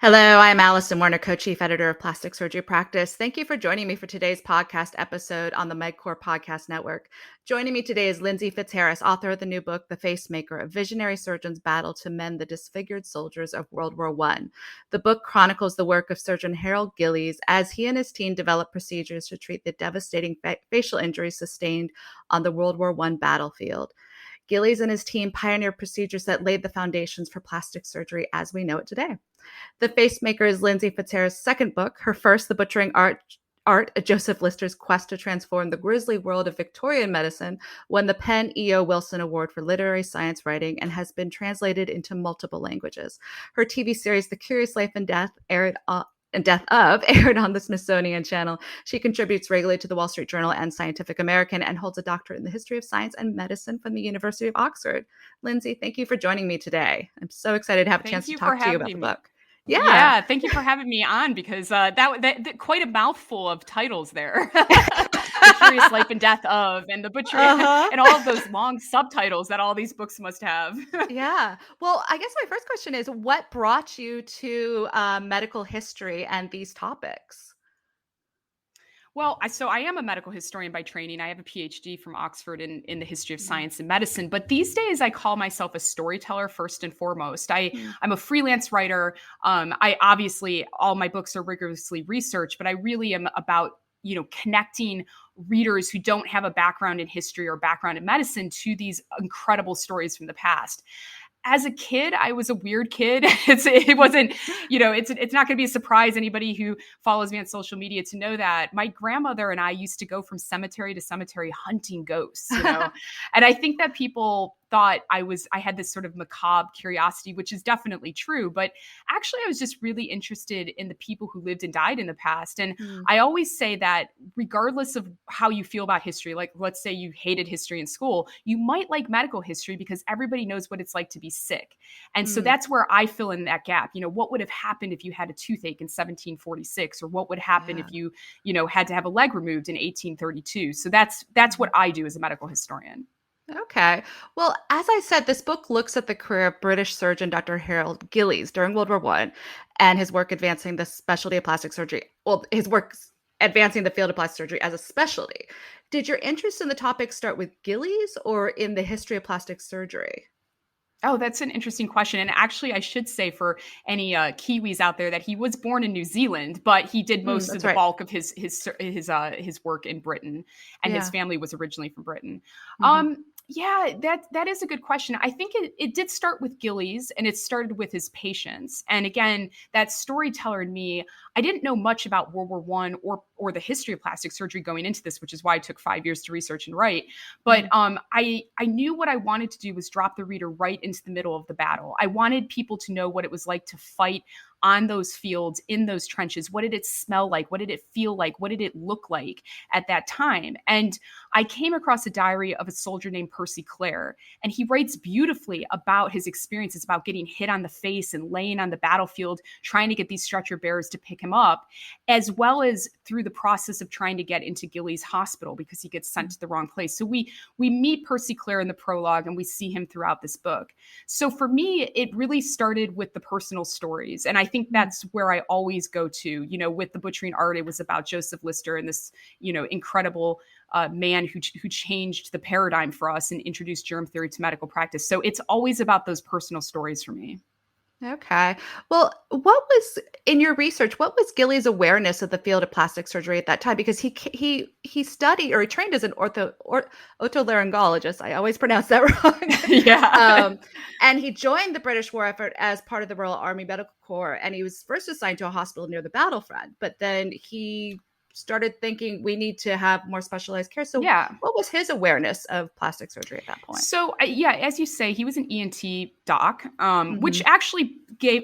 Hello, I'm Alison Werner, co-chief editor of Plastic Surgery Practice. Thank you for joining me for today's podcast episode on the MedCore Podcast Network. Joining me today is Lindsey Fitzharris, author of the new book, The Facemaker, a visionary surgeon's battle to mend the disfigured soldiers of World War I. The book chronicles the work of Surgeon Harold Gillies as he and his team developed procedures to treat the devastating facial injuries sustained on the World War I battlefield. Gillies and his team pioneered procedures that laid the foundations for plastic surgery as we know it today. The Facemaker is Lindsey Fitzharris' second book, her first, The Butchering Art, Joseph Lister's quest to transform the grisly world of Victorian medicine, won the Penn E.O. Wilson Award for Literary Science Writing and has been translated into multiple languages. Her TV series, The Curious Life and Death, aired on the Smithsonian Channel. She contributes regularly to the Wall Street Journal and Scientific American and holds a doctorate in the history of science and medicine from the University of Oxford. Lindsey, thank you for joining me today. I'm so excited to have a chance to talk to you about the book. Yeah, thank you for having me on because that quite a mouthful of titles there. The Curious Life and Death of, and The Butcher, and all of those long subtitles that all these books must have. Yeah. Well, I guess my first question is, what brought you to medical history and these topics? Well, I am a medical historian by training. I have a PhD from Oxford in the history of science and medicine. But these days, I call myself a storyteller first and foremost. I'm a freelance writer. I obviously, all my books are rigorously researched, but I really am about connecting readers who don't have a background in history or background in medicine to these incredible stories from the past. As a kid, I was a weird kid. It wasn't, it's not going to be a surprise anybody who follows me on social media to know that my grandmother and I used to go from cemetery to cemetery hunting ghosts, And I think that people thought I had this sort of macabre curiosity, which is definitely true. But actually, I was just really interested in the people who lived and died in the past. And I always say that regardless of how you feel about history, like let's say you hated history in school, you might like medical history because everybody knows what it's like to be sick. And so that's where I fill in that gap. What would have happened if you had a toothache in 1746, or what would happen if you had to have a leg removed in 1832. So that's what I do as a medical historian. Okay. Well, as I said, this book looks at the career of British surgeon Dr. Harold Gillies during World War I and his work advancing the specialty of plastic surgery. Well, his work advancing the field of plastic surgery as a specialty. Did your interest in the topic start with Gillies or in the history of plastic surgery? Oh, that's an interesting question. And actually, I should say for any Kiwis out there that he was born in New Zealand, but he did most of the bulk of his work in Britain, and his family was originally from Britain. Yeah, that is a good question. I think it did start with Gillies, and it started with his patients. And again, that storyteller in me, I didn't know much about World War I or the history of plastic surgery going into this, which is why it took 5 years to research and write. But I knew what I wanted to do was drop the reader right into the middle of the battle. I wanted people to know what it was like to fight on those fields, in those trenches. What did it smell like? What did it feel like? What did it look like at that time? And I came across a diary of a soldier named Percy Clare, and he writes beautifully about his experiences, about getting hit on the face and laying on the battlefield, trying to get these stretcher bearers to pick him up, as well as through the process of trying to get into Gillies Hospital because he gets sent to the wrong place. So we meet Percy Clare in the prologue, and we see him throughout this book. So for me, it really started with the personal stories. And I think that's where I always go to. With The Butchering Art, it was about Joseph Lister and this, incredible man who changed the paradigm for us and introduced germ theory to medical practice. So it's always about those personal stories for me. Okay. Well, in your research, what was Gillies' awareness of the field of plastic surgery at that time? Because he studied, or he trained as an otolaryngologist. I always pronounce that wrong. Yeah. And he joined the British war effort as part of the Royal Army Medical Corps. And he was first assigned to a hospital near the battlefront. But then he started thinking we need to have more specialized care. So what was his awareness of plastic surgery at that point? So as you say, he was an ENT doc, which actually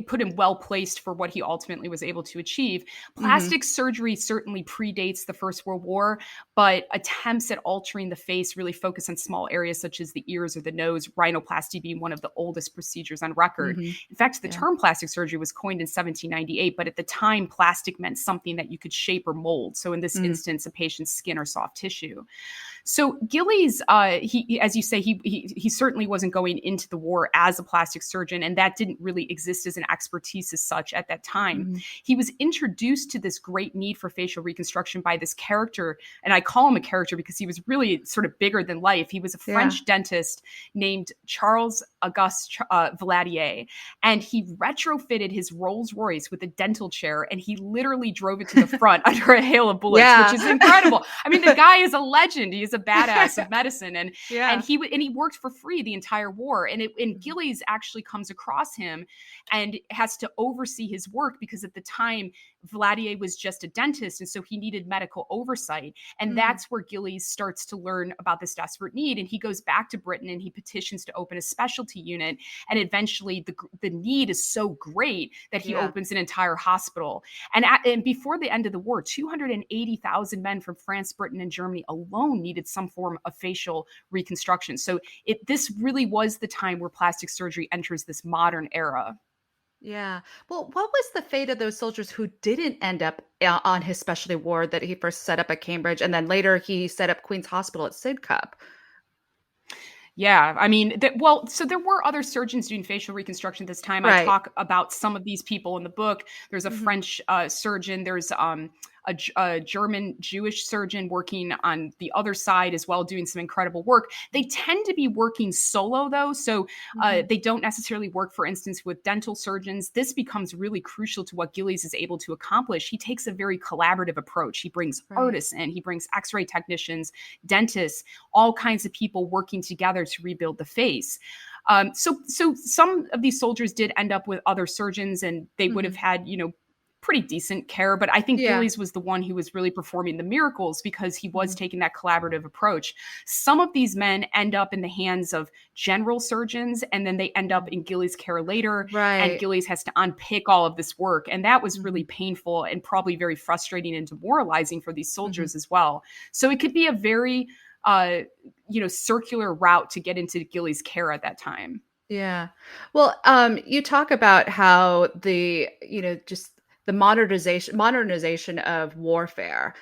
put him well placed for what he ultimately was able to achieve. Plastic surgery certainly predates the First World War, but attempts at altering the face really focus on small areas such as the ears or the nose, rhinoplasty being one of the oldest procedures on record. In fact, the term plastic surgery was coined in 1798, but at the time, plastic meant something that you could shape or mold. So in this instance, a patient's skin or soft tissue. So Gillies, he, as you say, he certainly wasn't going into the war as a plastic surgeon, and that didn't really exist as an expertise as such at that time. Mm-hmm. He was introduced to this great need for facial reconstruction by this character, and I call him a character because he was really sort of bigger than life. He was a French dentist named Charles Auguste Valadier, and he retrofitted his Rolls Royce with a dental chair, and he literally drove it to the front under a hail of bullets, which is incredible. I mean, the guy is a legend. He is a badass of medicine, and he worked for free the entire war. And Gillies actually comes across him and has to oversee his work because at the time Valadier was just a dentist, and so he needed medical oversight. And that's where Gillies starts to learn about this desperate need. And he goes back to Britain and he petitions to open a specialty unit. And eventually the need is so great that he opens an entire hospital. And before the end of the war, 280,000 men from France, Britain, and Germany alone needed some form of facial reconstruction. So this really was the time where plastic surgery enters this modern era. Yeah. Well, what was the fate of those soldiers who didn't end up on his specialty ward that he first set up at Cambridge, and then later he set up Queen's Hospital at Sidcup? Yeah, I mean, so there were other surgeons doing facial reconstruction this time. I talk about some of these people in the book. There's a French surgeon. There's a German Jewish surgeon working on the other side as well, doing some incredible work. They tend to be working solo, though, so they don't necessarily work, for instance, with dental surgeons. This becomes really crucial to what Gillies is able to accomplish. He takes a very collaborative approach. He brings artists in, he brings x-ray technicians, dentists, all kinds of people working together to rebuild the face. So some of these soldiers did end up with other surgeons, and they would have had, pretty decent care. But I think Gillies was the one who was really performing the miracles because he was taking that collaborative approach. Some of these men end up in the hands of general surgeons, and then they end up in Gillies' care later. And Gillies has to unpick all of this work. And that was really painful and probably very frustrating and demoralizing for these soldiers as well. So it could be a very, circular route to get into Gillies' care at that time. Yeah. Well, you talk about how just the modernization of warfare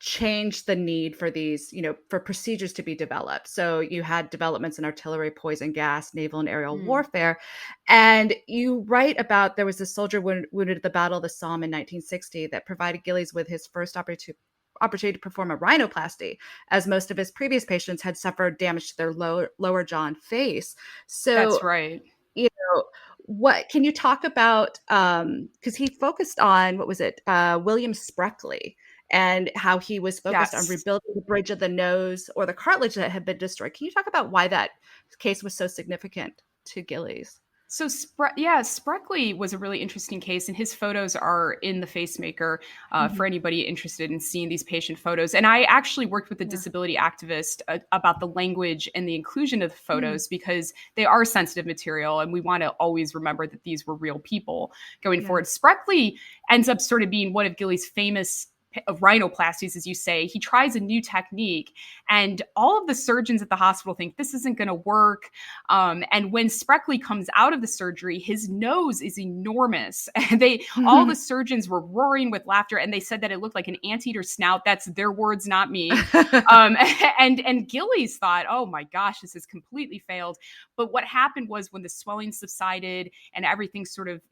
changed the need for these, for procedures to be developed. So you had developments in artillery, poison gas, naval and aerial warfare. And you write about there was a soldier wounded at the Battle of the Somme in 1960 that provided Gillies with his first opportunity to perform a rhinoplasty, as most of his previous patients had suffered damage to their lower jaw and face. So that's right. What can you talk about? Because he focused on William Spreckley, and how he was focused on rebuilding the bridge of the nose or the cartilage that had been destroyed. Can you talk about why that case was so significant to Gillies? So Spreckley was a really interesting case, and his photos are in the Facemaker for anybody interested in seeing these patient photos. And I actually worked with a disability activist about the language and the inclusion of the photos because they are sensitive material, and we want to always remember that these were real people going forward. Spreckley ends up sort of being one of Gillies' famous rhinoplasties, as you say. He tries a new technique, and all of the surgeons at the hospital think this isn't going to work. And when Spreckley comes out of the surgery, his nose is enormous. And all the surgeons were roaring with laughter, and they said that it looked like an anteater snout. That's their words, not me. And Gillies thought, oh my gosh, this has completely failed. But what happened was when the swelling subsided and everything sort of,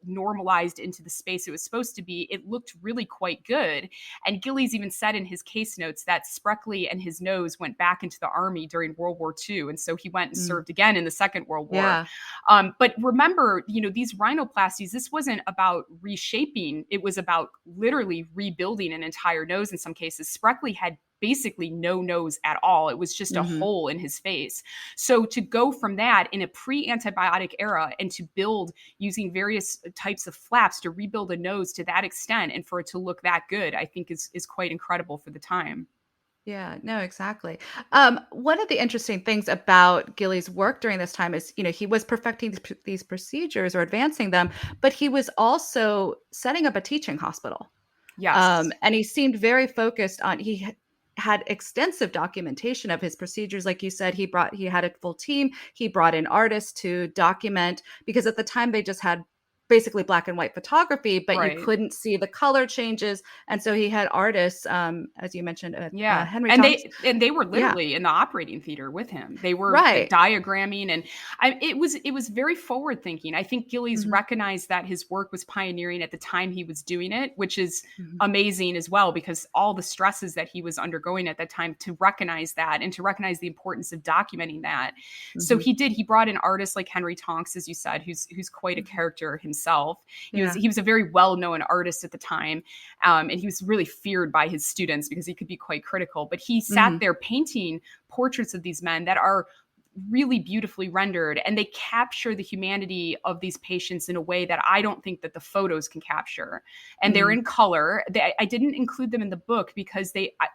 normalized into the space it was supposed to be, it looked really quite good. And Gillies even said in his case notes that Spreckley and his nose went back into the army during World War II. And so he went and served again in the Second World War. But remember, these rhinoplasties, this wasn't about reshaping. It was about literally rebuilding an entire nose in some cases. Spreckley had basically no nose at all. It was just a hole in his face. So to go from that in a pre-antibiotic era and to build using various types of flaps to rebuild a nose to that extent and for it to look that good, I think is quite incredible for the time. Yeah, no, exactly. One of the interesting things about Gillies' work during this time is, he was perfecting these procedures or advancing them, but he was also setting up a teaching hospital. Yes. And he seemed very focused on, he had extensive documentation of his procedures. Like you said, he had a full team. He brought in artists to document, because at the time they just had basically black and white photography, but you Right. couldn't see the color changes. And so he had artists, as you mentioned, Yeah. Henry And Thompson. they were Yeah, literally in the operating theater with him. They were right. diagramming, and it was very forward thinking. I think Gillies Hmm. recognized that his work was pioneering at the time he was doing it, which is Hmm. amazing as well, because all the stresses that he was undergoing at that time, to recognize that and to recognize the importance of documenting that. So Hmm. he brought in artists like Henry Tonks, as you said, who's quite a character himself. Yeah. He was a very well-known artist at the time. And he was really feared by his students because he could be quite critical. But he sat Hmm. there painting portraits of these men that are really beautifully rendered, and they capture the humanity of these patients in a way that I don't think that the photos can capture. And they're Hmm. in color. I didn't include them in the book because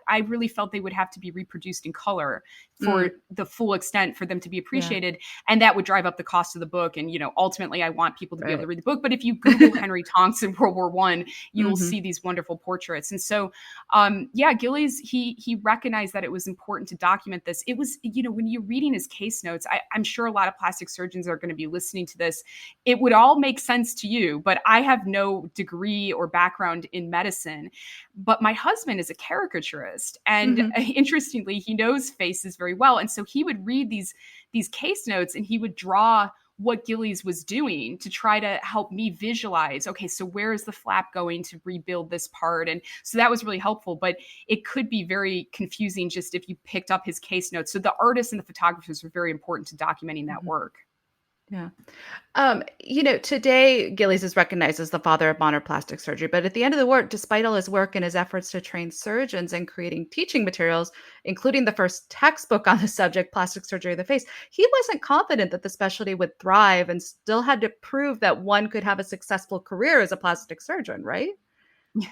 I really felt they would have to be reproduced in color for the full extent for them to be Yeah. appreciated, and that would drive up the cost of the book. And ultimately I want people to be able to Right. read the book. But if you Google Henry Tonks in World War I, you will Hmm. see these wonderful portraits. And so Gillies, he recognized that it was important to document this. It was, when you're reading his case notes, I'm sure a lot of plastic surgeons are going to be listening to this. It would all make sense to you, but I have no degree or background in medicine. But my husband is a caricaturist, and Hmm. interestingly, he knows faces very well. And so he would read these case notes, and he would draw what Gillies was doing to try to help me visualize, okay, so where is the flap going to rebuild this part? And so that was really helpful, but it could be very confusing just if you picked up his case notes. So the artists and the photographers were very important to documenting that Hmm. work. Yeah. Today Gillies is recognized as the father of modern plastic surgery, but at the end of the war, despite all his work and his efforts to train surgeons and creating teaching materials, including the first textbook on the subject, Plastic Surgery of the Face, he wasn't confident that the specialty would thrive and still had to prove that one could have a successful career as a plastic surgeon, right?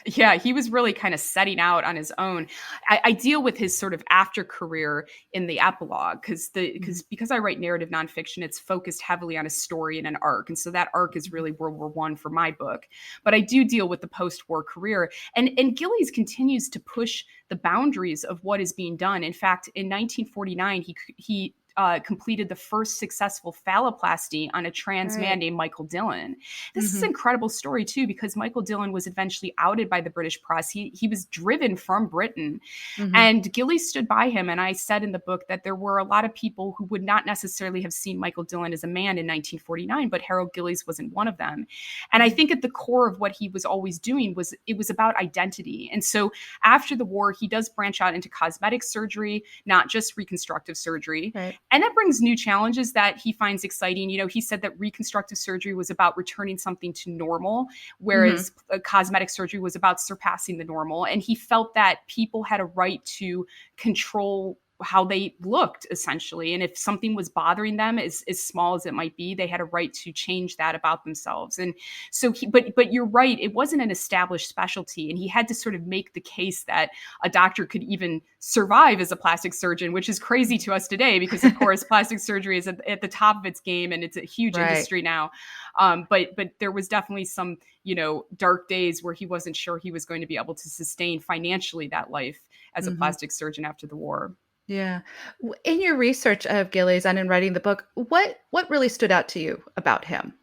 Yeah, he was really kind of setting out on his own. I deal with his sort of after career in the epilogue Mhm. because I write narrative nonfiction, it's focused heavily on a story and an arc, and so that arc is really World War I for my book. But I do deal with the post-war career, and Gillies continues to push the boundaries of what is being done. In fact, in 1949, he completed the first successful phalloplasty on a trans man Right. named Michael Dillon. This is an Mhm. incredible story too, because Michael Dillon was eventually outed by the British press. He was driven from Britain, Mhm. and Gillies stood by him. And I said in the book that there were a lot of people who would not necessarily have seen Michael Dillon as a man in 1949, but Harold Gillies wasn't one of them. And I Mhm. think at the core of what he was always doing was it was about identity. And so after the war, he does branch out into cosmetic surgery, not just reconstructive surgery. Right. And that brings new challenges that he finds exciting. He said that reconstructive surgery was about returning something to normal, Mhm. whereas cosmetic surgery was about surpassing the normal. And he felt that people had a right to control how they looked, essentially. And if something was bothering them, as small as it might be, they had a right to change that about themselves. And so but you're right, it wasn't an established specialty, and he had to sort of make the case that a doctor could even survive as a plastic surgeon, which is crazy to us today because, of course, plastic surgery is at the top of its game, and it's a huge Right. industry now. But there was definitely some dark days where he wasn't sure he was going to be able to sustain financially that life as a Mhm. plastic surgeon after the war. Yeah. In your research of Gillies and in writing the book, what really stood out to you about him?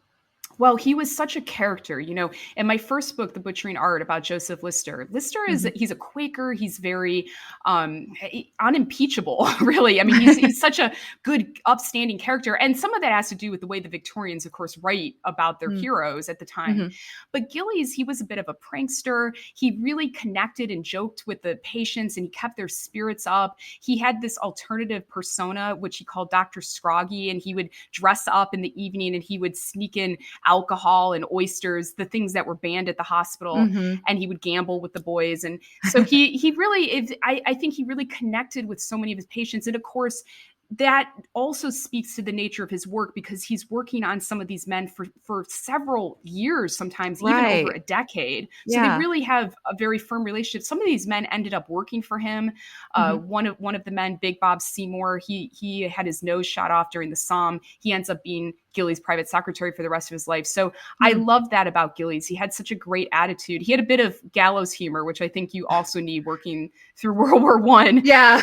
Well, he was such a character. In my first book, The Butchering Art, about Joseph Lister. Lister Mhm. he's a Quaker. He's very unimpeachable, really. I mean, he's such a good, upstanding character. And some of that has to do with the way the Victorians, of course, write about their Mm. heroes at the time. Mhm. But Gillies, he was a bit of a prankster. He really connected and joked with the patients, and he kept their spirits up. He had this alternative persona, which he called Dr. Scroggy, and he would dress up in the evening and he would sneak in alcohol and oysters, the things that were banned at the hospital, Mhm. and he would gamble with the boys. And so he really I think he really connected with so many of his patients. And of course, that also speaks to the nature of his work, because he's working on some of these men for several years, sometimes even over a Right. decade. So they Yeah. really have a very firm relationship. Some of these men ended up working for him. Mhm. One of the men, Big Bob Seymour, he had his nose shot off during the Somme. He ends up being Gillies' private secretary for the rest of his life. So I Mm. love that about Gillies. He had such a great attitude. He had a bit of gallows humor, which I think you also need working through World War I, Yeah.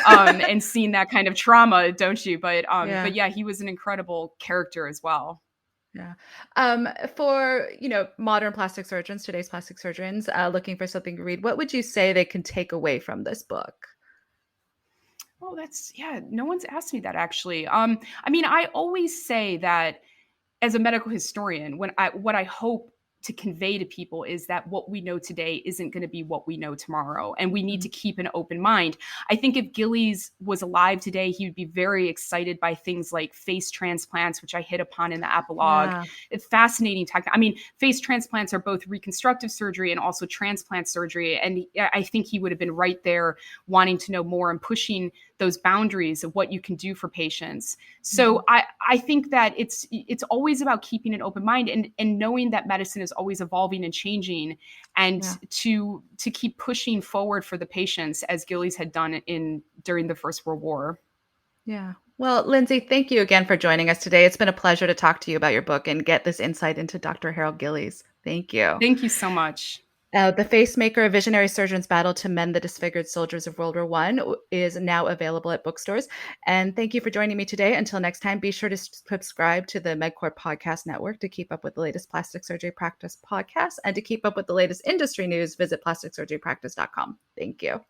and seeing that kind of trauma, don't you? But Yeah. yeah, he was an incredible character as well. Yeah. For, modern plastic surgeons, today's plastic surgeons, looking for something to read, what would you say they can take away from this book? Oh, no one's asked me that actually. I mean, I always say that as a medical historian, what I hope to convey to people is that what we know today isn't going to be what we know tomorrow, and we need to keep an open mind. I think if Gillies was alive today, he would be very excited by things like face transplants, which I hit upon in the epilogue. Yeah. It's fascinating I mean, face transplants are both reconstructive surgery and also transplant surgery, and I think he would have been right there wanting to know more and pushing those boundaries of what you can do for patients. So I think that it's always about keeping an open mind and knowing that medicine is always evolving and changing, and to keep pushing forward for the patients as Gillies had done during the First World War. Yeah. Well, Lindsey, thank you again for joining us today. It's been a pleasure to talk to you about your book and get this insight into Dr. Harold Gillies. Thank you. Thank you so much. The Facemaker, A Visionary Surgeon's Battle to Mend the Disfigured Soldiers of World War I is now available at bookstores. And thank you for joining me today. Until next time, be sure to subscribe to the MedCore Podcast Network to keep up with the latest plastic surgery practice podcasts. And to keep up with the latest industry news, visit plasticsurgerypractice.com. Thank you.